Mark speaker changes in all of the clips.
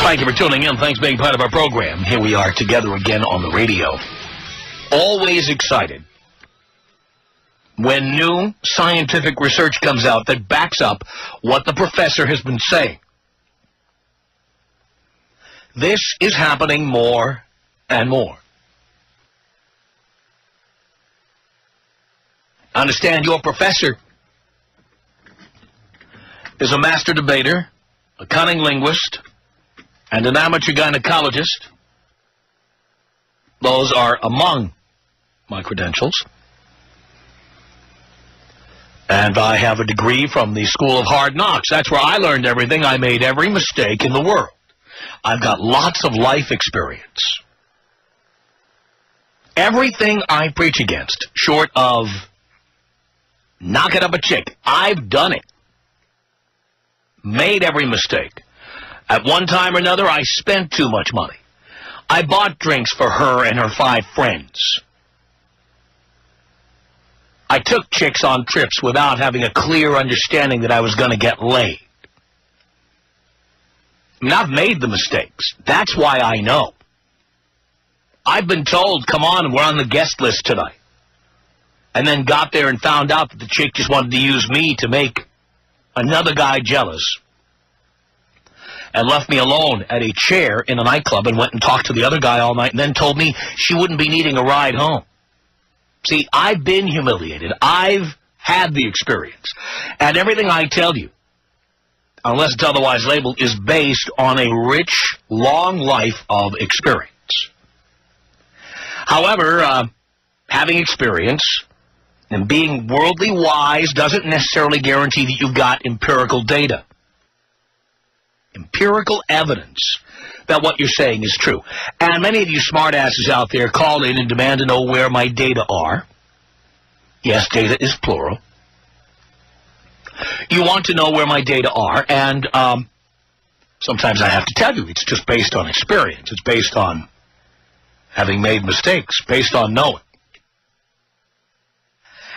Speaker 1: Thank you for tuning in. Thanks for being part of our program. Here we are together again on the radio. Always excited when new scientific research comes out that backs up what the professor has been saying. This is happening more and more. Understand your professor is a master debater, a cunning linguist, and an amateur gynecologist. Those are among my credentials. And I have a degree from the School of Hard Knocks. That's where I learned everything. I made every mistake in the world. I've got lots of life experience. Everything I preach against, short of knocking up a chick, I've done it. Made every mistake. At one time or another, I spent too much money. I bought drinks for her and her 5 friends. I took chicks on trips without having a clear understanding that I was going to get laid. I mean, I've made the mistakes. That's why I know. I've been told, come on, we're on the guest list tonight. And then got there and found out that the chick just wanted to use me to make another guy jealous. And left me alone at a chair in a nightclub and went and talked to the other guy all night and then told me she wouldn't be needing a ride home. See, I've been humiliated. I've had the experience. And everything I tell you, unless it's otherwise labeled, is based on a rich, long life of experience. However, having experience and being worldly wise doesn't necessarily guarantee that you've got empirical data. Empirical evidence that what you're saying is true. And many of you smartasses out there call in and demand to know where my data are. Yes, data is plural. You want to know where my data are, and sometimes I have to tell you, it's just based on experience. It's based on having made mistakes, based on knowing.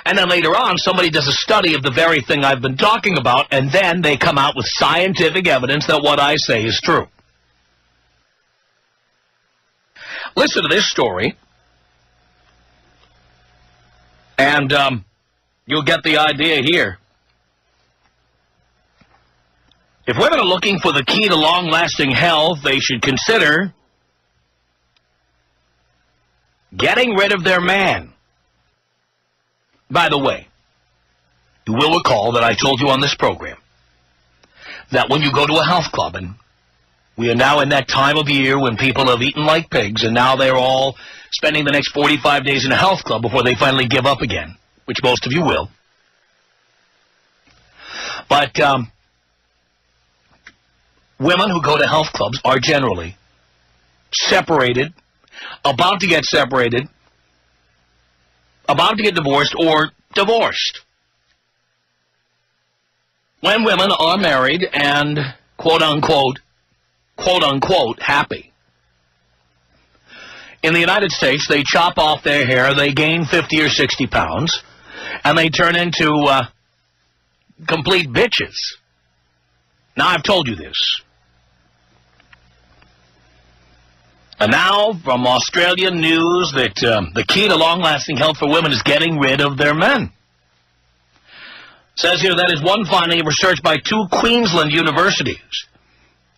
Speaker 1: And then later on, somebody does a study of the very thing I've been talking about, and then they come out with scientific evidence that what I say is true. Listen to this story, and you'll get the idea here. If women are looking for the key to long-lasting health, they should consider getting rid of their man. By the way, you will recall that I told you on this program that when you go to a health club, and we are now in that time of year when people have eaten like pigs, and now they're all spending the next 45 days in a health club before they finally give up again, which most of you will. But women who go to health clubs are generally separated, about to get separated, about to get divorced, or divorced. When women are married and quote-unquote, happy. In the United States, they chop off their hair, they gain 50 or 60 pounds, and they turn into complete bitches. Now, I've told you this. And now, from Australian news, that the key to long-lasting health for women is getting rid of their men. It says here that is one finding of research by 2 Queensland universities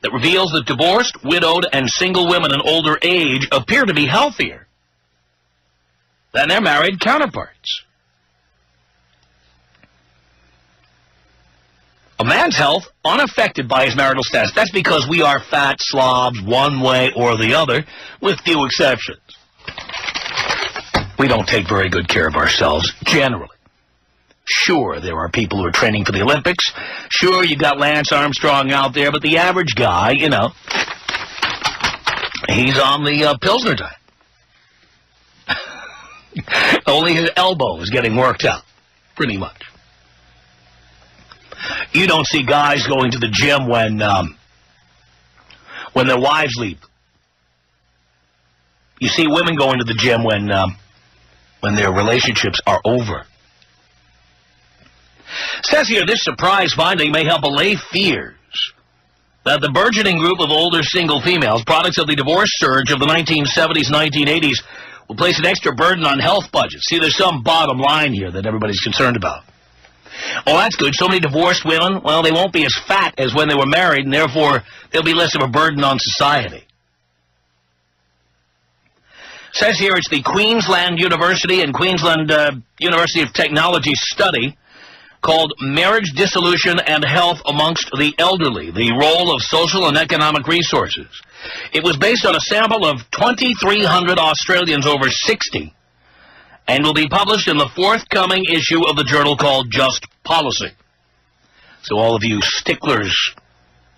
Speaker 1: that reveals that divorced, widowed, and single women in older age appear to be healthier than their married counterparts. A man's health unaffected by his marital status. That's because we are fat slobs one way or the other, with few exceptions. We don't take very good care of ourselves, generally. Sure, there are people who are training for the Olympics. Sure, you got Lance Armstrong out there, but the average guy, you know, he's on the Pilsner diet. Only his elbow is getting worked out, pretty much. You don't see guys going to the gym when their wives leave. You see women going to the gym when their relationships are over. It says here, this surprise finding may help allay fears that the burgeoning group of older single females, products of the divorce surge of the 1970s, 1980s, will place an extra burden on health budgets. See, there's some bottom line here that everybody's concerned about. Oh, that's good. So many divorced women, well, they won't be as fat as when they were married, and therefore they'll be less of a burden on society. Says here it's the Queensland University and Queensland University of Technology study called Marriage Dissolution and Health Amongst the Elderly, the Role of Social and Economic Resources. It was based on a sample of 2,300 Australians over 60 and will be published in the forthcoming issue of the journal called Just Policy. So all of you sticklers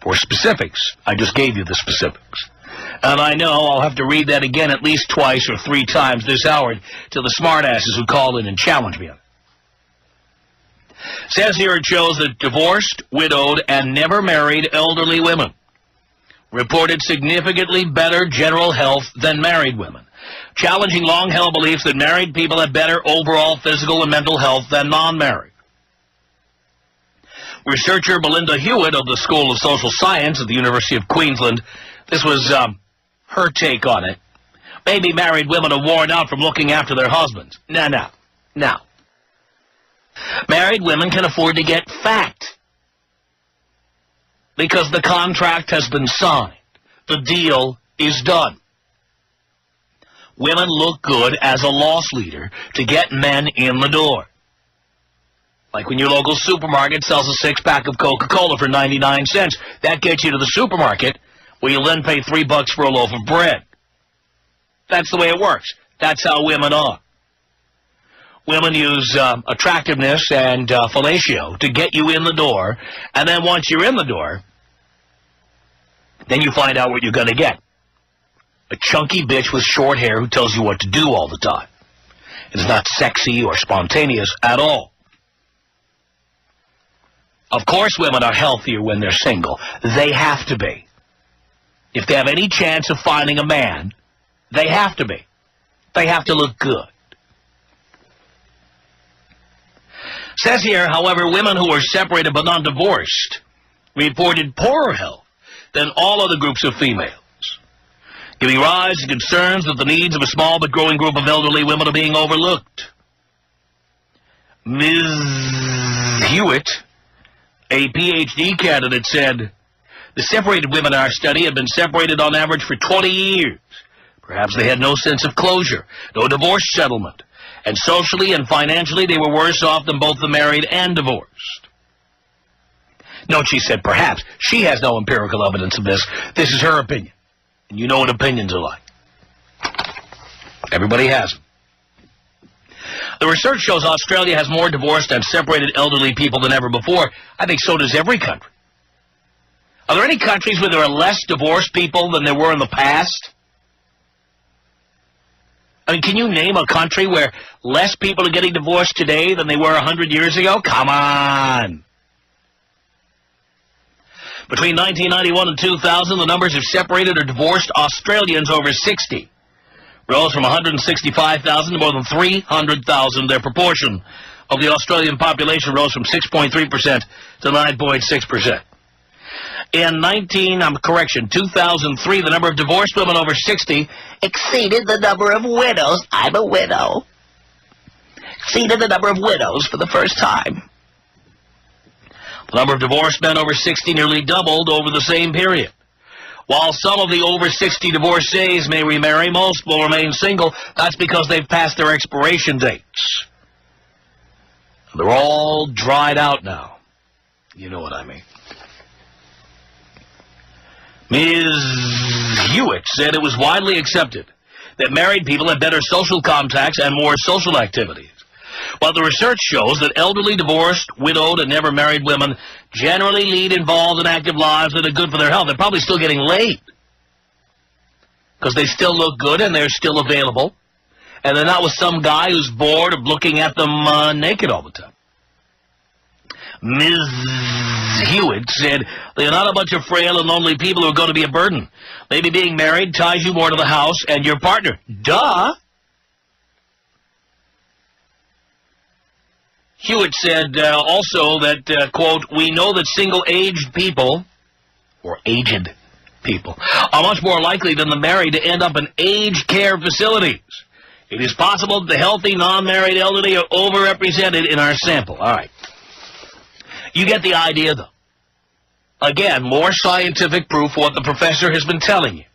Speaker 1: for specifics, I just gave you the specifics. And I know I'll have to read that again at least twice or three times this hour to the smartasses who call in and challenge me on it. Says here it shows that divorced, widowed, and never married elderly women reported significantly better general health than married women, challenging long-held beliefs that married people have better overall physical and mental health than non-married. Researcher Belinda Hewitt of the School of Social Science at the University of Queensland, this was her take on it. Maybe married women are worn out from looking after their husbands. No. Married women can afford to get fat because the contract has been signed. The deal is done. Women look good as a loss leader to get men in the door. Like when your local supermarket sells a six-pack of Coca-Cola for 99 cents. That gets you to the supermarket, where you'll then pay $3 for a loaf of bread. That's the way it works. That's how women are. Women use attractiveness and fellatio to get you in the door, and then once you're in the door, then you find out what you're going to get. A chunky bitch with short hair who tells you what to do all the time. It's not sexy or spontaneous at all. Of course women are healthier when they're single. They have to be. If they have any chance of finding a man, they have to be. They have to look good. Says here, however, women who were separated but not divorced reported poorer health than all other groups of females, giving rise to concerns that the needs of a small but growing group of elderly women are being overlooked. Ms. Hewitt, a Ph.D. candidate, said, the separated women in our study have been separated on average for 20 years. Perhaps they had no sense of closure, no divorce settlement, and socially and financially they were worse off than both the married and divorced. Note she said perhaps. She has no empirical evidence of this. This is her opinion. And you know what opinions are like. Everybody has them. The research shows Australia has more divorced and separated elderly people than ever before. I think so does every country. Are there any countries where there are less divorced people than there were in the past? I mean, can you name a country where less people are getting divorced today than they were 100 years ago? Come on. Between 1991 and 2000, the numbers of separated or divorced Australians over 60 rose from 165,000 to more than 300,000. Their proportion of the Australian population rose from 6.3% to 9.6%. In 2003, the number of divorced women over 60 exceeded the number of widows. I'm a widow. Exceeded the number of widows for the first time. The number of divorced men over 60 nearly doubled over the same period. While some of the over 60 divorcees may remarry, most will remain single. That's because they've passed their expiration dates. They're all dried out now. You know what I mean. Ms. Hewitt said it was widely accepted that married people have better social contacts and more social activities. While the research shows that elderly, divorced, widowed, and never married women generally lead involved and active lives that are good for their health. They're probably still getting laid because they still look good and they're still available. And they're not with some guy who's bored of looking at them naked all the time. Ms. Hewitt said, they're not a bunch of frail and lonely people who are going to be a burden. Maybe being married ties you more to the house and your partner. Duh! Hewitt said also that, quote, we know that single-aged people or aged people, are much more likely than the married to end up in aged care facilities. It is possible that the healthy, non-married elderly are overrepresented in our sample. All right. You get the idea, though. Again, more scientific proof of what the professor has been telling you.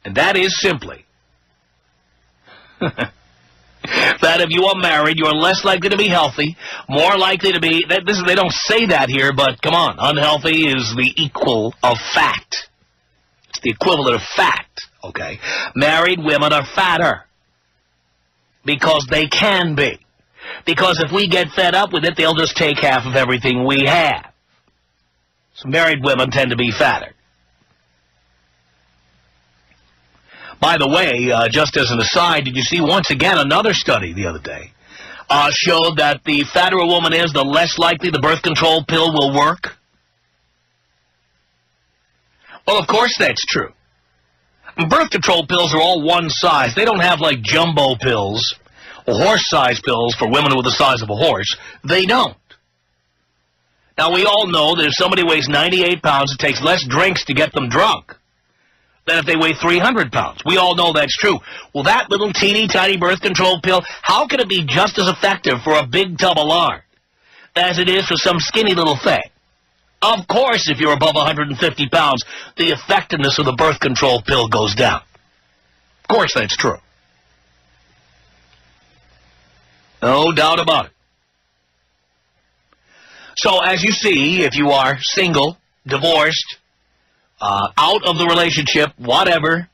Speaker 1: And that is simply that if you are married, you are less likely to be healthy, more likely to be... they don't say that here, but come on. Unhealthy is the equal of fat. It's the equivalent of fat, okay? Married women are fatter because they can be. Because if we get fed up with it, they'll just take half of everything we have. So married women tend to be fatter. By the way, just as an aside, did you see once again another study the other day showed that the fatter a woman is, the less likely the birth control pill will work? Well, of course that's true. Birth control pills are all one size. They don't have, like, jumbo pills or horse-size pills for women with the size of a horse. They don't. Now, we all know that if somebody weighs 98 pounds, it takes less drinks to get them drunk than if they weigh 300 pounds. We all know that's true. Well, that little teeny-tiny birth control pill, how can it be just as effective for a big tub of lard as it is for some skinny little thing? Of course, if you're above 150 pounds, the effectiveness of the birth control pill goes down. Of course that's true. No doubt about it. So, as you see, if you are single, divorced, out of the relationship, whatever,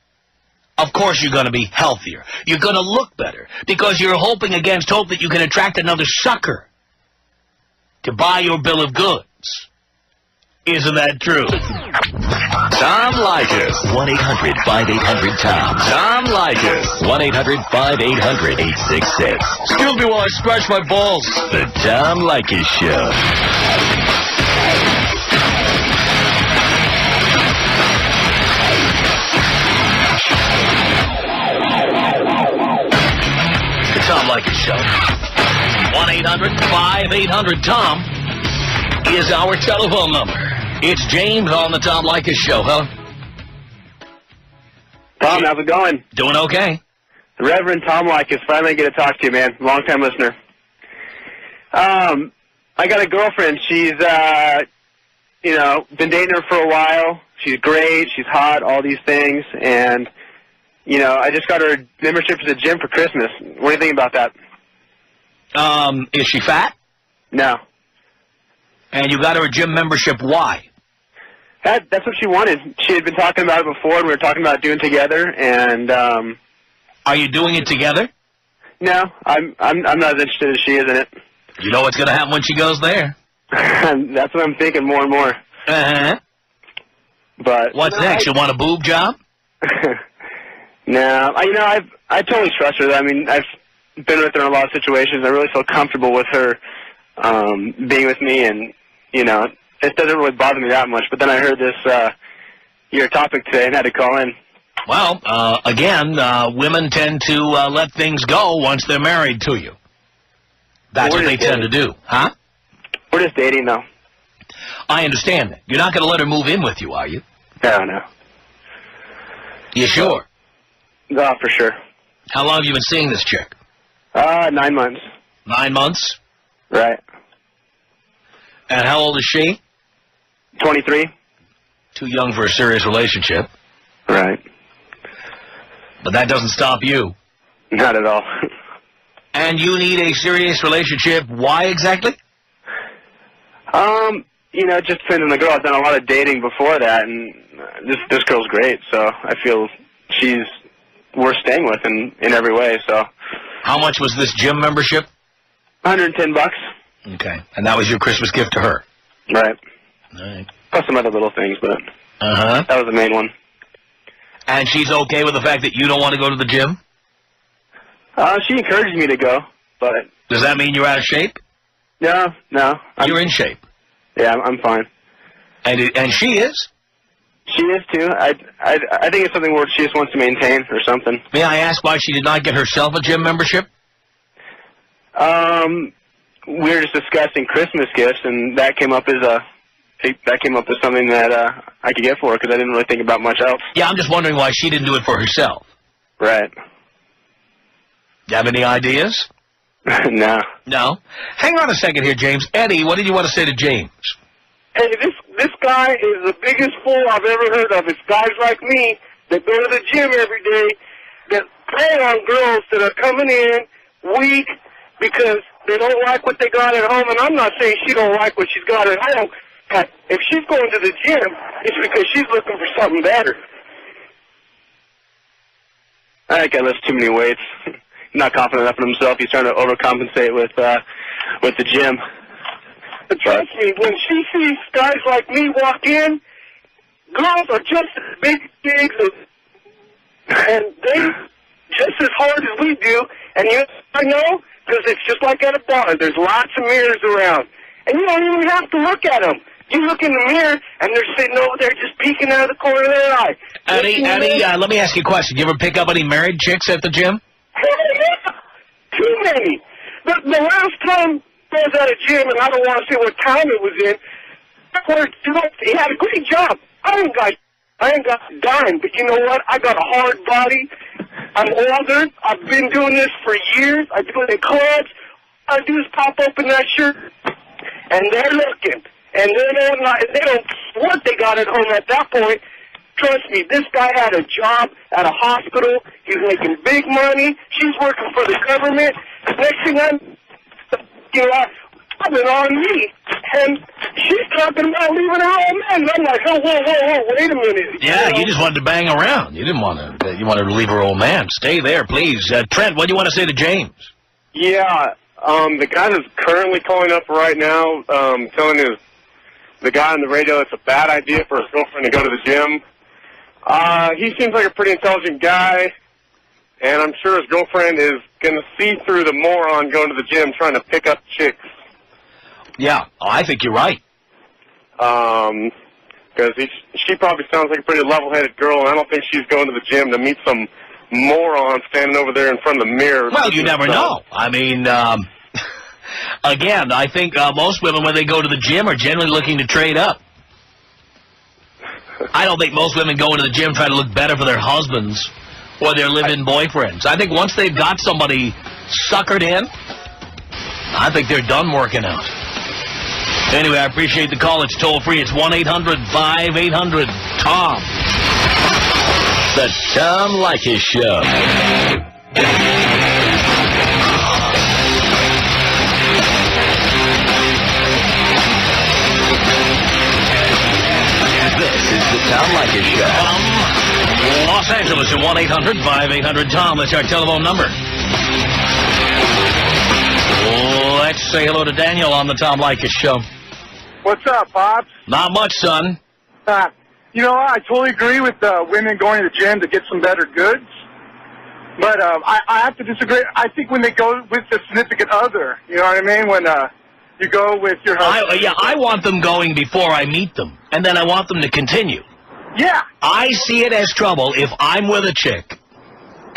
Speaker 1: of course you're going to be healthier. You're going to look better because you're hoping against hope that you can attract another sucker to buy your bill of goods. Isn't that true?
Speaker 2: Tom Leykis. 1-800-5800-TOM. Tom Leykis. 1-800-5800-866.
Speaker 1: Excuse me while I scratch my balls.
Speaker 2: The Tom Leykis Show.
Speaker 1: The Tom Leykis Show. 1-800-5800-TOM is our telephone number. It's James on the Tom Leykis Show. Hello?
Speaker 3: Tom, how's it going?
Speaker 1: Doing okay.
Speaker 3: The Reverend Tom Leykis, finally get to talk to you, man. Long-time listener. I got a girlfriend. She's, been dating her for a while. She's great. She's hot, all these things. And, I just got her membership to the gym for Christmas. What do you think about that?
Speaker 1: Is she fat?
Speaker 3: No.
Speaker 1: And you got her a gym membership. Why?
Speaker 3: That's what she wanted. She had been talking about it before, and we were talking about doing it together. And
Speaker 1: are you doing it together?
Speaker 3: No, I'm not as interested as she is in it.
Speaker 1: You know what's going to happen when she goes there.
Speaker 3: That's what I'm thinking more and more.
Speaker 1: Uh-huh.
Speaker 3: But
Speaker 1: what's next? You want a boob job?
Speaker 3: No, I totally trust her. I mean, I've been with her in a lot of situations. I really feel comfortable with her being with me, and it doesn't really bother me that much. But then I heard this your topic today and had to call in.
Speaker 1: Well, again, women tend to let things go once they're married to you. That's what they tend to do, huh?
Speaker 3: We're just dating, though.
Speaker 1: I understand that. You're not going to let her move in with you, are you?
Speaker 3: No.
Speaker 1: You sure?
Speaker 3: No, for sure.
Speaker 1: How long have you been seeing this chick?
Speaker 3: 9 months.
Speaker 1: 9 months?
Speaker 3: Right.
Speaker 1: And how old is she?
Speaker 3: 23.
Speaker 1: Too young for a serious relationship.
Speaker 3: Right.
Speaker 1: But that doesn't stop you.
Speaker 3: Not at all.
Speaker 1: And you need a serious relationship. Why exactly?
Speaker 3: It just depends on the girl. I've done a lot of dating before that, and this girl's great, so I feel she's worth staying with in every way, so.
Speaker 1: How much was this gym membership?
Speaker 3: $110.
Speaker 1: Okay. And that was your Christmas gift to her?
Speaker 3: Right.
Speaker 1: All right.
Speaker 3: Plus some other little things, but
Speaker 1: that
Speaker 3: was the main one. And
Speaker 1: she's okay with the fact that you don't want to go to the gym?
Speaker 3: She encourages me to go, but...
Speaker 1: Does that mean you're out of shape?
Speaker 3: No.
Speaker 1: You're in shape?
Speaker 3: Yeah, I'm fine.
Speaker 1: And she is?
Speaker 3: She is, too. I think it's something where she just wants to maintain or something.
Speaker 1: May I ask why she did not get herself a gym membership?
Speaker 3: We were just discussing Christmas gifts, and that came up as that came up with something that I could get for her because I didn't really think about much else.
Speaker 1: Yeah, I'm just wondering why she didn't do it for herself.
Speaker 3: Right.
Speaker 1: You have any ideas?
Speaker 3: No.
Speaker 1: No? Hang on a second here, James. Eddie, what did you want to say to James?
Speaker 4: Hey, this guy is the biggest fool I've ever heard of. It's guys like me that go to the gym every day that prey on girls that are coming in weak because they don't like what they got at home. And I'm not saying she don't like what she's got at home. But if she's going to the gym, it's because she's looking for something better.
Speaker 3: I think I lift too many weights. Not confident enough in himself. He's trying to overcompensate with the gym.
Speaker 4: But trust me, when she sees guys like me walk in, girls are just as big and they just as hard as we do. And you know, I know, because it's just like at a bar. There's lots of mirrors around, and you don't even have to look at them. You look in the mirror, and they're sitting over there just peeking out of the corner of their eye.
Speaker 1: Eddie, let me ask you a question. You ever pick up any married chicks at the gym?
Speaker 4: Too many. The last time I was at a gym, and I don't want to say what town it was in, he had a great job. I ain't got a dime, but you know what? I got a hard body. I'm older. I've been doing this for years. I do it in clubs. All I do is pop open that shirt, and they're looking. And they don't what they got at home at that point. Trust me, this guy had a job at a hospital. He's making big money. She's working for the government. Next thing I've been on me. And she's talking about leaving her old man. And I'm like, oh, whoa, wait a minute.
Speaker 1: Yeah, you just wanted to bang around. You didn't want to. You wanted to leave her old man. Stay there, please. Trent, what do you want to say to James?
Speaker 5: Yeah, the guy that's currently calling up right now, telling the guy on the radio it's a bad idea for his girlfriend to go to the gym. He seems like a pretty intelligent guy, and I'm sure his girlfriend is going to see through the moron going to the gym trying to pick up chicks.
Speaker 1: Yeah, I think you're right.
Speaker 5: Because she probably sounds like a pretty level-headed girl, and I don't think she's going to the gym to meet some moron standing over there in front of the mirror.
Speaker 1: Well, you never know. I mean, again, I think most women, when they go to the gym, are generally looking to trade up. I don't think most women go into the gym trying to look better for their husbands or their live-in boyfriends. I think once they've got somebody suckered in, I think they're done working out. Anyway, I appreciate the call. It's toll-free. It's 1-800-5800-TOM.
Speaker 2: The Tom Leykis Show. This is the Tom Leykis Show.
Speaker 1: Los Angeles at 1-800-5800-TOM. That's our telephone number. Let's say hello to Daniel on the Tom Leykis Show.
Speaker 4: What's up, Pops?
Speaker 1: Not much, son.
Speaker 4: You know, I totally agree with women going to the gym to get some better goods. But I have to disagree. I think when they go with a significant other, you know what I mean? When you go with your husband.
Speaker 1: I want them going before I meet them, and then I want them to continue.
Speaker 4: Yeah.
Speaker 1: I see it as trouble if I'm with a chick,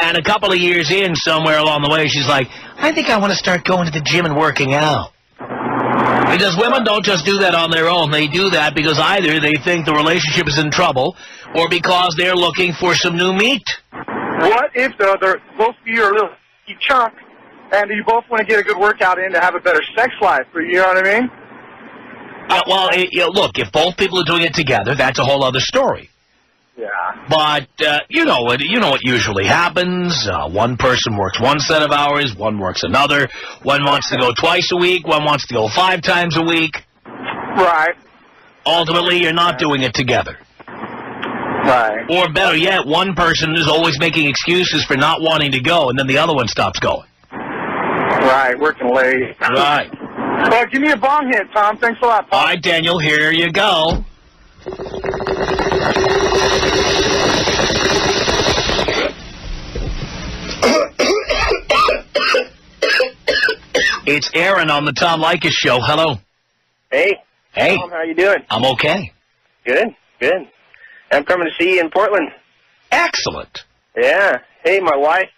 Speaker 1: and a couple of years in, somewhere along the way, she's like, I think I want to start going to the gym and working out. Because women don't just do that on their own. They do that because either they think the relationship is in trouble or because they're looking for some new meat.
Speaker 4: What if both of you are a little chunk and you both want to get a good workout in to have a better sex life? You know what I mean?
Speaker 1: Look, if both people are doing it together, that's a whole other story.
Speaker 4: Yeah.
Speaker 1: But you know what usually happens. One person works one set of hours, one works another. One wants to go twice a week, one wants to go 5 times a week.
Speaker 4: Right.
Speaker 1: Ultimately, you're not doing it together.
Speaker 4: Right.
Speaker 1: Or better yet, one person is always making excuses for not wanting to go, and then the other one stops going.
Speaker 4: Right, working late.
Speaker 1: Right.
Speaker 4: Well, give me a bong hit, Tom. Thanks a lot, Pop.
Speaker 1: All right, Daniel, here you go. It's Aaron on the Tom Leykis Show. Hello.
Speaker 3: Hey.
Speaker 1: Hey.
Speaker 3: Tom, how you doing?
Speaker 1: I'm okay.
Speaker 3: Good. I'm coming to see you in Portland.
Speaker 1: Excellent.
Speaker 3: Yeah. Hey, my wife,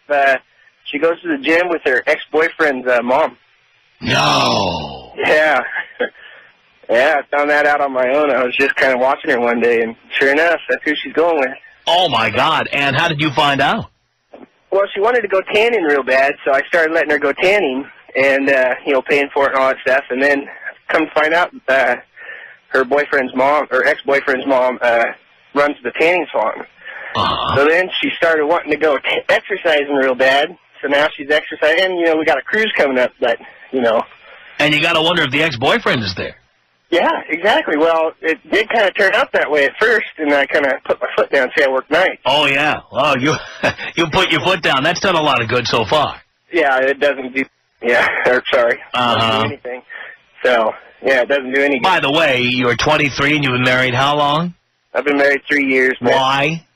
Speaker 3: she goes to the gym with her ex-boyfriend's mom.
Speaker 1: No.
Speaker 3: Yeah.
Speaker 5: Yeah, I found that out on my own. I was just kind of watching her one day, and sure enough, that's who she's going with.
Speaker 1: Oh, my God. And how did you find out?
Speaker 5: Well, she wanted to go tanning real bad, so I started letting her go tanning and, paying for it and all that stuff. And then come to find out, her boyfriend's mom, or ex-boyfriend's mom, runs the tanning salon.
Speaker 1: Uh-huh.
Speaker 5: So then she started wanting to go exercising real bad. So now she's exercising. And, we got a cruise coming up, but,
Speaker 1: And you got to wonder if the ex-boyfriend is there.
Speaker 5: Yeah, exactly. Well, it did kind of turn out that way at first, and I kind of put my foot down and say I work nights.
Speaker 1: Oh, yeah. Oh, you put your foot down. That's done a lot of good so far.
Speaker 5: Yeah, it doesn't do... Yeah, doesn't do anything. So, yeah, it doesn't do any good.
Speaker 1: By the way, you're 23 and you've been married how long?
Speaker 5: I've been married 3 years. Man.
Speaker 1: Why?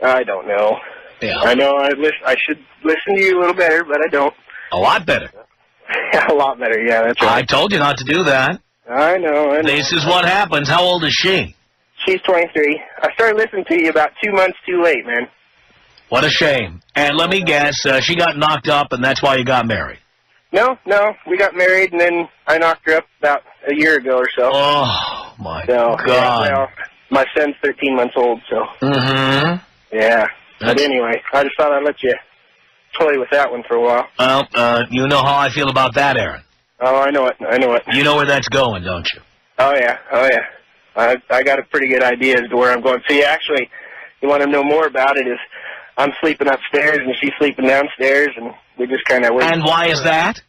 Speaker 5: I don't know.
Speaker 1: Yeah.
Speaker 5: I know I should listen to you a little better, but I don't.
Speaker 1: A lot better.
Speaker 5: A lot better, yeah, that's right.
Speaker 1: I told you not to do that.
Speaker 5: I know.
Speaker 1: This is what happens. How old is she?
Speaker 5: She's 23. I started listening to you about 2 months too late, man.
Speaker 1: What a shame. And let me guess, she got knocked up and that's why you got married.
Speaker 5: No, we got married and then I knocked her up about a year ago or so.
Speaker 1: Oh, my God.
Speaker 5: Yeah, well, my son's 13 months old, so.
Speaker 1: Mm-hmm.
Speaker 5: Yeah. But anyway, I just thought I'd let you toy with that one for a while.
Speaker 1: Well, you know how I feel about that, Aaron.
Speaker 5: Oh, I know it.
Speaker 1: You know where that's going, don't you?
Speaker 5: Oh, yeah. I got a pretty good idea as to where I'm going. See, actually, you want to know more about it is I'm sleeping upstairs and she's sleeping downstairs, and we just kind of...
Speaker 1: And why is that?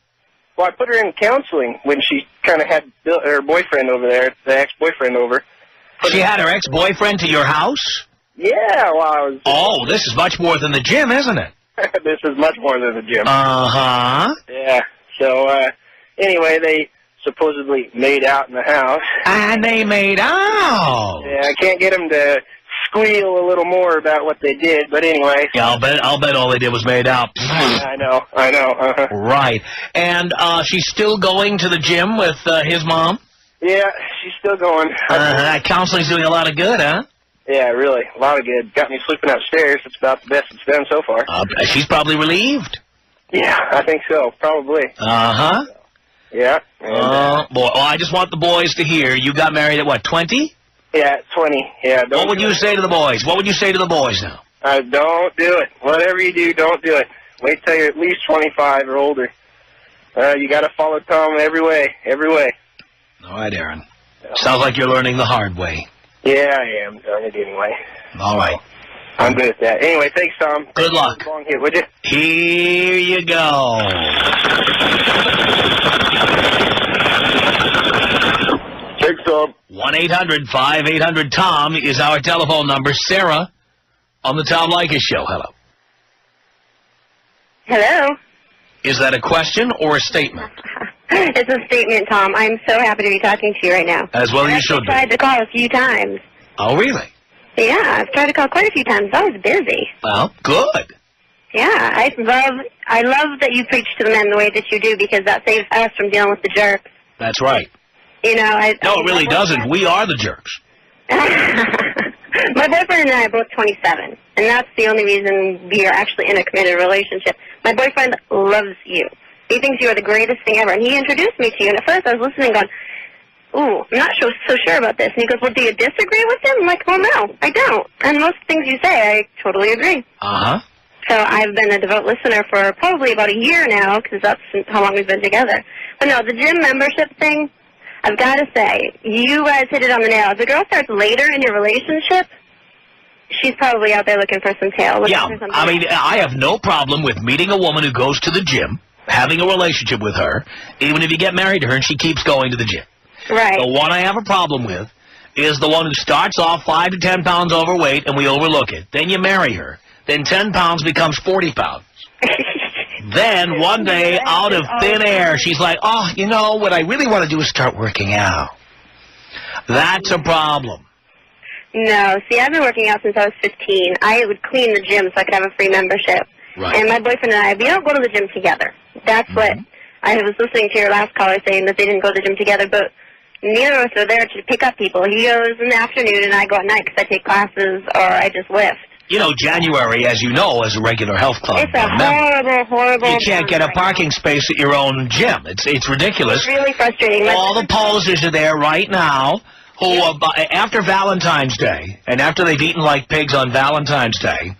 Speaker 5: Well, I put her in counseling when she kind of had her boyfriend over there, the ex-boyfriend over.
Speaker 1: She had her ex-boyfriend to your house?
Speaker 5: Yeah, well, I was...
Speaker 1: Oh, this is much more than the gym, isn't it?
Speaker 5: This is much more than the gym.
Speaker 1: Uh-huh.
Speaker 5: Yeah, so, anyway, they supposedly made out in the house.
Speaker 1: And they made out.
Speaker 5: Yeah, I can't get them to squeal a little more about what they did, but anyway.
Speaker 1: Yeah, I'll bet all they did was made out.
Speaker 5: I know. Uh-huh.
Speaker 1: Right. And she's still going to the gym with his mom?
Speaker 5: Yeah, she's still going.
Speaker 1: Counseling's doing a lot of good, huh?
Speaker 5: Yeah, really. A lot of good. Got me sleeping upstairs. It's about the best it's done so far.
Speaker 1: She's probably relieved.
Speaker 5: Yeah, I think so. Probably.
Speaker 1: Uh-huh.
Speaker 5: Yeah.
Speaker 1: Boy. Oh, I just want the boys to hear. You got married at, what, 20?
Speaker 5: Yeah, 20. Yeah.
Speaker 1: What would you say to the boys? What would you say to the boys now?
Speaker 5: Don't do it. Whatever you do, don't do it. Wait till you're at least 25 or older. You got to follow Tom every way.
Speaker 1: All right, Aaron. Sounds like you're learning the hard way.
Speaker 5: Yeah, I am. Darn it anyway.
Speaker 1: All right.
Speaker 5: I'm good at that. Anyway, thanks, Tom.
Speaker 1: Good luck.
Speaker 5: Long hit, would you?
Speaker 1: Here you go.
Speaker 5: Thanks, Tom.
Speaker 1: 1-800-5800-TOM is our telephone number. Sarah on the Tom Leykis Show. Hello.
Speaker 6: Hello.
Speaker 1: Is that a question or a statement?
Speaker 6: It's a statement, Tom. I'm so happy to be talking to you right now.
Speaker 1: As well you should
Speaker 6: I've tried
Speaker 1: be.
Speaker 6: to call a few times.
Speaker 1: Oh, really?
Speaker 6: Yeah, I've tried to call quite a few times. I was busy.
Speaker 1: Well, good.
Speaker 6: Yeah, I love that you preach to the men the way that you do, because that saves us from dealing with the jerks.
Speaker 1: That's right.
Speaker 6: You know,
Speaker 1: No, it really doesn't. We are the jerks.
Speaker 6: My boyfriend and I are both 27, and that's the only reason we are actually in a committed relationship. My boyfriend loves you. He thinks you are the greatest thing ever, and he introduced me to you, and at first I was listening going, ooh, I'm not so sure about this. And he goes, well, do you disagree with him? I'm like, well, no, I don't. And most things you say, I totally agree.
Speaker 1: Uh-huh.
Speaker 6: So I've been a devout listener for probably about a year now, because that's how long we've been together. But no, the gym membership thing, I've got to say, you guys hit it on the nail. If the girl starts later in your relationship, she's probably out there looking for some tail.
Speaker 1: Yeah, I mean, I have no problem with meeting a woman who goes to the gym, having a relationship with her, even if you get married to her and she keeps going to the gym.
Speaker 6: Right.
Speaker 1: The one I have a problem with is the one who starts off 5 to 10 pounds overweight and we overlook it. Then you marry her. Then 10 pounds becomes 40 pounds. Then one day, out of thin air, she's like, oh, you know, what I really want to do is start working out. That's a problem.
Speaker 6: No, see, I've been working out since I was 15. I would clean the gym so I could have a free membership.
Speaker 1: Right.
Speaker 6: And my boyfriend and I, we don't go to the gym together. That's what I was listening to your last caller saying, that they didn't go to the gym together, but neither of us are there to pick up people. He goes in the afternoon and I go at night because I take classes or I just lift.
Speaker 1: You know, January, as you know, as a regular health club
Speaker 6: It's a
Speaker 1: member,
Speaker 6: horrible
Speaker 1: you can't get a
Speaker 6: time.
Speaker 1: parking space at your own gym. It's ridiculous.
Speaker 6: It's really frustrating.
Speaker 1: All the posers are there right now who, after Valentine's Day, and after they've eaten like pigs on Valentine's Day,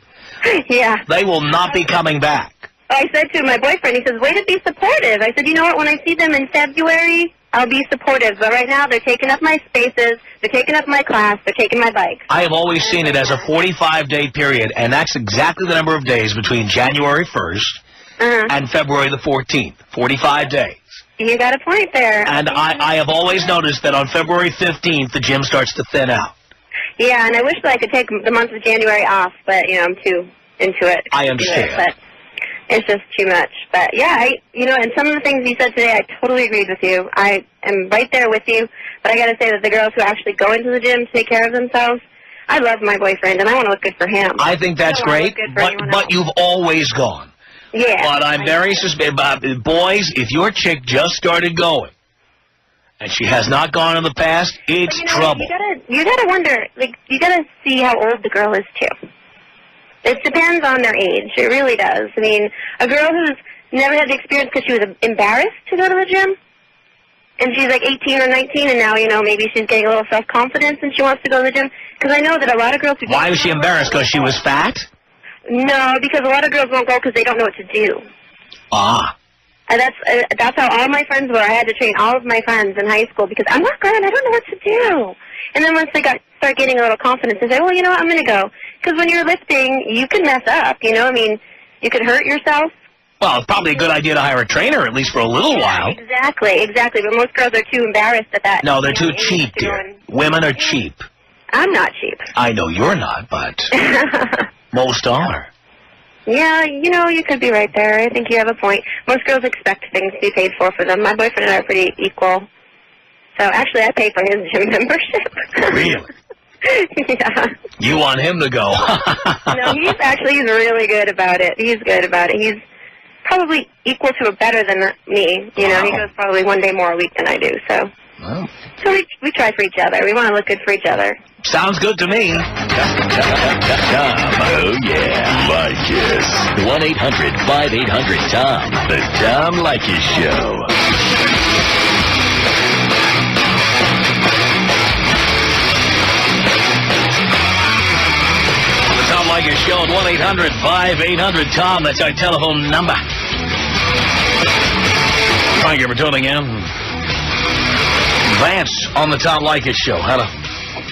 Speaker 6: Yeah.
Speaker 1: they will not be coming back.
Speaker 6: I said to my boyfriend, he says, way to be supportive. I said, you know what, when I see them in February, I'll be supportive. But right now, they're taking up my spaces, they're taking up my class, they're taking my bike.
Speaker 1: I have always seen it as a 45-day period, and that's exactly the number of days between January 1st and February the 14th. 45 days.
Speaker 6: You got a point there.
Speaker 1: And I have always noticed that on February 15th, the gym starts to thin out.
Speaker 6: Yeah, and I wish that I could take the month of January off, but, you know, I'm too into it.
Speaker 1: I understand.
Speaker 6: But it's just too much. But, yeah, and some of the things you said today, I totally agreed with you. I am right there with you. But I got to say that the girls who actually go into the gym to take care of themselves, I love my boyfriend, and I want to look good for him.
Speaker 1: I think that's great, but you've always gone.
Speaker 6: Yeah.
Speaker 1: But I'm very suspicious about boys. If your chick just started going, and she has not gone in the past, it's trouble.
Speaker 6: You gotta wonder, like, you gotta see how old the girl is too. It depends on their age. It really does. I mean, a girl who's never had the experience because she was embarrassed to go to the gym, and she's like 18 or 19, and now, you know, maybe she's getting a little self-confidence and she wants to go to the gym. Because I know that a lot of girls who
Speaker 1: Why was she embarrassed? Because she was fat?
Speaker 6: No, because a lot of girls won't go because they don't know what to do.
Speaker 1: Ah.
Speaker 6: And that's how all my friends were. I had to train all of my friends in high school because I'm not good. I don't know what to do. And then once they start getting a little confidence, they say, well, you know what, I'm going to go. Because when you're lifting, you can mess up, you know? I mean, you could hurt yourself.
Speaker 1: Well, it's probably a good idea to hire a trainer, at least for a little while.
Speaker 6: Exactly. But most girls are too embarrassed at that.
Speaker 1: No, they're too cheap, dear. Women are cheap.
Speaker 6: I'm not cheap.
Speaker 1: I know you're not, but most are.
Speaker 6: Yeah, you know, you could be right there. I think you have a point. Most girls expect things to be paid for them. My boyfriend and I are pretty equal. So, actually, I pay for his gym membership.
Speaker 1: Really?
Speaker 6: Yeah.
Speaker 1: You want him to go.
Speaker 6: No, he's really good about it. He's good about it. He's probably equal to or better than me. You know, he goes probably one day more a week than I do. So, we try for each other. We want to look good for each other.
Speaker 1: Sounds good to me.
Speaker 2: Tom, oh yeah, Leykis. 1-800-5800-TOM. The Tom Leykis Show.
Speaker 1: The Tom Leykis Show at 1-800-5800-TOM. That's our telephone number. Thank you for tuning in. Vance on the Tom Leykis Show. Hello.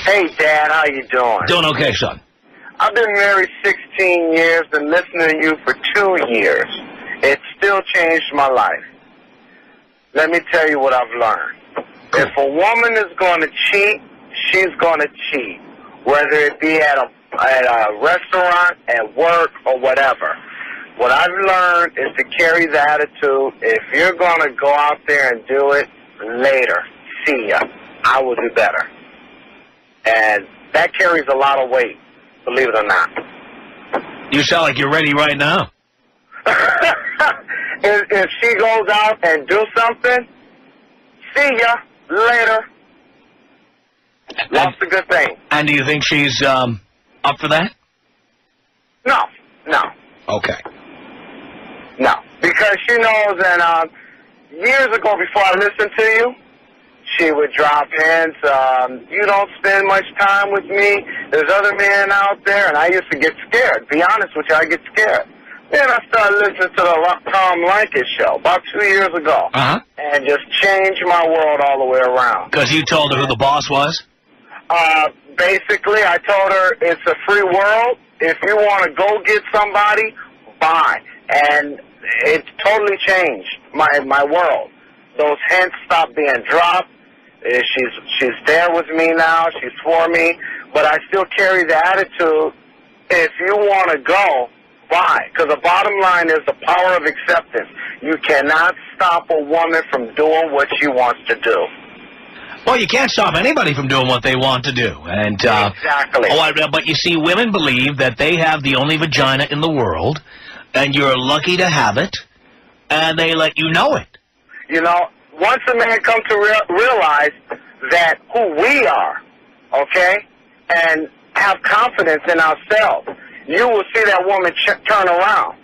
Speaker 5: Hey, Dad, how you doing?
Speaker 1: Doing okay, son.
Speaker 5: I've been married 16 years, been listening to you for 2 years. It still changed my life. Let me tell you what I've learned. If a woman is going to cheat, she's going to cheat, whether it be at a restaurant, at work, or whatever. What I've learned is to carry the attitude, if you're going to go out there and do it, later, see ya. I will do better. And that carries a lot of weight, believe it or not.
Speaker 1: You sound like you're ready right now.
Speaker 5: If she goes out and do something, see ya later. That's a good thing.
Speaker 1: And do you think she's up for that?
Speaker 5: No.
Speaker 1: Okay.
Speaker 5: No. Because she knows, and years ago before I listened to you, she would drop hints, you don't spend much time with me, there's other men out there, and I used to get scared. Be honest with you, I get scared. Then I started listening to the Tom Leykis Show about 2 years ago, and just changed my world all the way around.
Speaker 1: Because you told her who the boss was?
Speaker 5: Basically, I told her it's a free world. If you want to go get somebody, buy. And it totally changed my world. Those hints stopped being dropped. She's there with me now. She's for me. But I still carry the attitude, if you want to go, buy. Because the bottom line is the power of acceptance. You cannot stop a woman from doing what she wants to do.
Speaker 1: Well, you can't stop anybody from doing what they want to do. And
Speaker 5: exactly.
Speaker 1: But you see, women believe that they have the only vagina in the world, and you're lucky to have it, and they let you know it.
Speaker 5: You know, once a man comes to realize that who we are, okay, and have confidence in ourselves,
Speaker 4: you will see that woman turn around.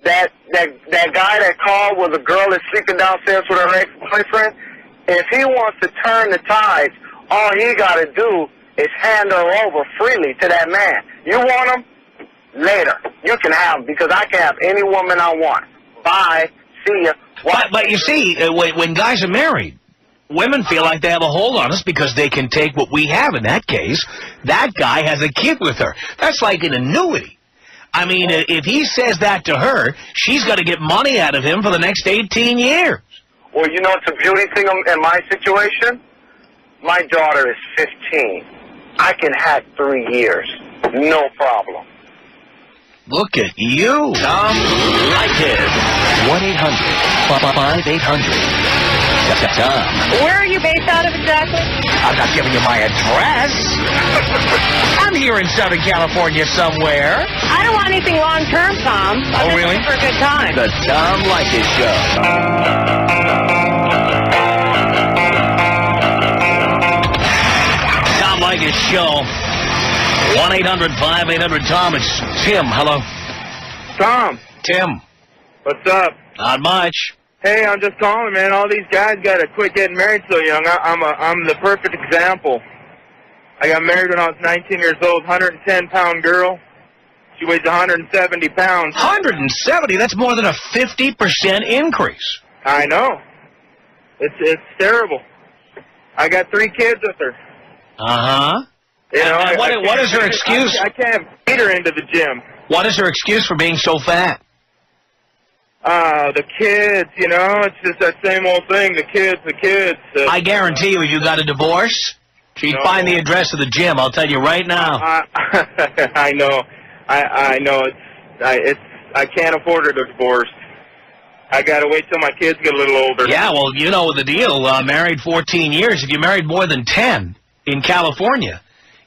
Speaker 4: That guy that called was a girl that's sleeping downstairs with her ex-boyfriend. If he wants to turn the tides, all he got to do is hand her over freely to that man. You want him? Later. You can have him, because I can have any woman I want. Bye. See ya.
Speaker 1: But you see, when guys are married, women feel like they have a hold on us because they can take what we have. In that case, that guy has a kid with her. That's like an annuity. I mean, if he says that to her, she's got to get money out of him for the next 18 years.
Speaker 4: Well, you know it's a beauty thing in my situation? My daughter is 15. I can have 3 years. No problem.
Speaker 1: Look at you.
Speaker 2: Tom Leykis. 1-800-5800-TOM.
Speaker 6: Where are you based out of exactly?
Speaker 1: I'm not giving you my address. I'm here in Southern California somewhere.
Speaker 6: I don't want anything long-term, Tom. I'm just
Speaker 1: really?
Speaker 6: looking for a good time.
Speaker 2: The Tom Leykis Show.
Speaker 1: Tom Leykis Show. 1-800-5800-TOM. It's Tim. Hello.
Speaker 5: Tom,
Speaker 1: Tim.
Speaker 5: what's up?
Speaker 1: Not much.
Speaker 5: Hey, I'm just calling, man. All these guys got to quit getting married so young. I'm the perfect example. I got married when I was 19 years old, 110-pound girl. She weighs 170 pounds.
Speaker 1: 170? That's more than a 50% increase.
Speaker 5: I know. It's terrible. I got 3 kids with her.
Speaker 1: Uh-huh.
Speaker 5: You know,
Speaker 1: And what is her excuse?
Speaker 5: I can't beat her into the gym.
Speaker 1: What is her excuse for being so fat?
Speaker 5: The kids, you know, it's just that same old thing. The kids.
Speaker 1: I guarantee you, if you got a divorce, she'd
Speaker 5: No.
Speaker 1: find the address of the gym. I'll tell you right now.
Speaker 5: I know. I know. I can't afford her to divorce. I gotta wait till my kids get a little older.
Speaker 1: Yeah, well, you know the deal. Married 14 years. If you married more than 10 in California,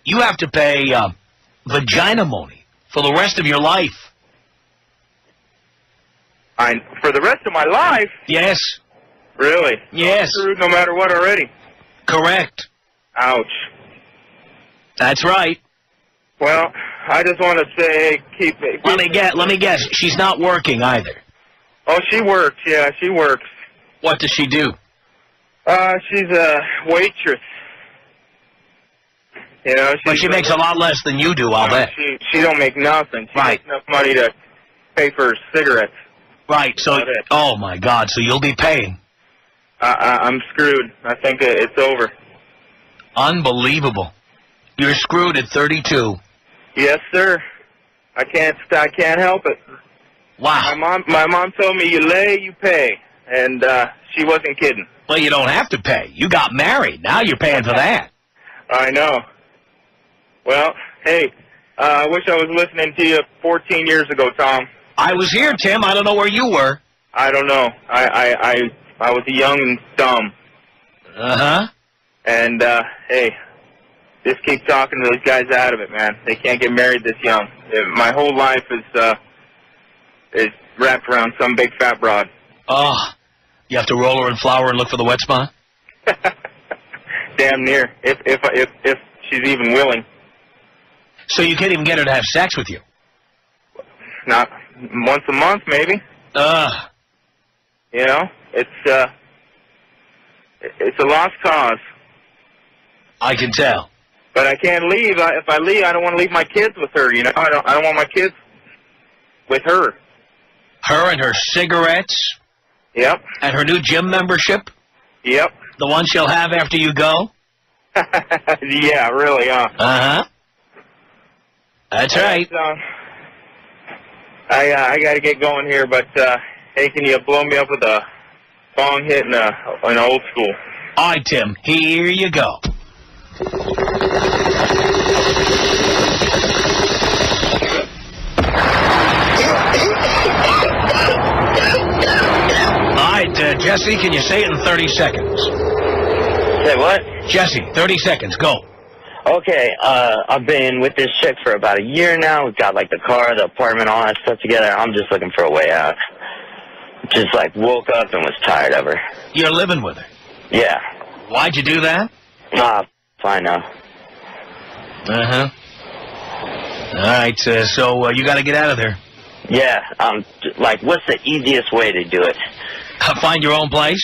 Speaker 1: you have to pay vaginamony for the rest of your life.
Speaker 5: For the rest of my life?
Speaker 1: Yes.
Speaker 5: Really?
Speaker 1: Yes.
Speaker 5: I'm screwed no matter what already.
Speaker 1: Correct.
Speaker 5: Ouch.
Speaker 1: That's right.
Speaker 5: Well, I just want to say,
Speaker 1: Let me guess. She's not working either.
Speaker 5: Oh, she works. Yeah, she works.
Speaker 1: What does she do?
Speaker 5: She's a waitress. You know,
Speaker 1: But she makes a lot less than you do, I'll bet.
Speaker 5: She don't make nothing. She
Speaker 1: Right.
Speaker 5: makes enough money to pay for cigarettes.
Speaker 1: Right, so,
Speaker 5: About it.
Speaker 1: oh my God, so you'll be paying.
Speaker 5: I'm screwed. I think it's over.
Speaker 1: Unbelievable. You're screwed at 32.
Speaker 5: Yes, sir. I can't help it.
Speaker 1: Wow.
Speaker 5: My mom told me you lay, you pay, and she wasn't kidding.
Speaker 1: Well, you don't have to pay. You got married. Now you're paying for that.
Speaker 5: I know. Well, hey, I wish I was listening to you 14 years ago, Tom.
Speaker 1: I was here, Tim. I don't know where you were.
Speaker 5: I don't know. I was young and dumb.
Speaker 1: Uh-huh.
Speaker 5: And, hey, just keep talking to those guys out of it, man. They can't get married this young. My whole life is wrapped around some big fat broad.
Speaker 1: Oh, you have to roll her in flour and look for the wet spot?
Speaker 5: Damn near. If she's even willing.
Speaker 1: So you can't even get her to have sex with you?
Speaker 5: Not once a month, maybe. You know, it's a lost cause.
Speaker 1: I can tell.
Speaker 5: But I can't leave. If I leave, I don't want to leave my kids with her. You know, I don't want my kids with her.
Speaker 1: Her and her cigarettes?
Speaker 5: Yep.
Speaker 1: And her new gym membership?
Speaker 5: Yep.
Speaker 1: The one she'll have after you go?
Speaker 5: Yeah, really, huh?
Speaker 1: Uh-huh. That's right.
Speaker 5: I got to get going here, but hey, can you blow me up with a bong hit in an old school?
Speaker 1: All right, Tim. Here you go. All right, Jesse, can you say it in 30 seconds?
Speaker 7: Say what?
Speaker 1: Jesse, 30 seconds. Go.
Speaker 7: Okay, I've been with this chick for about a year now. We've got, like, the car, the apartment, all that stuff together. I'm just looking for a way out. Just, like, woke up and was tired of her.
Speaker 1: You're living with her.
Speaker 7: Yeah.
Speaker 1: Why'd you do that?
Speaker 7: I know.
Speaker 1: Uh-huh. All right, so you got to get out of there.
Speaker 7: Yeah, like, what's the easiest way to do it?
Speaker 1: Find your own place?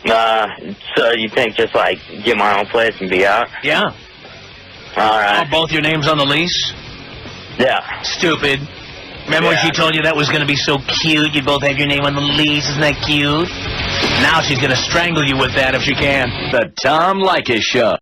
Speaker 7: So you think just, like, get my own place and be out?
Speaker 1: Yeah.
Speaker 7: All right.
Speaker 1: Are both your names on the lease?
Speaker 7: Yeah.
Speaker 1: Stupid. Remember when
Speaker 7: Yeah.
Speaker 1: she told you that was going to be so cute? You both have your name on the lease. Isn't that cute? Now she's going to strangle you with that if she can.
Speaker 2: The Tom Leykis Show.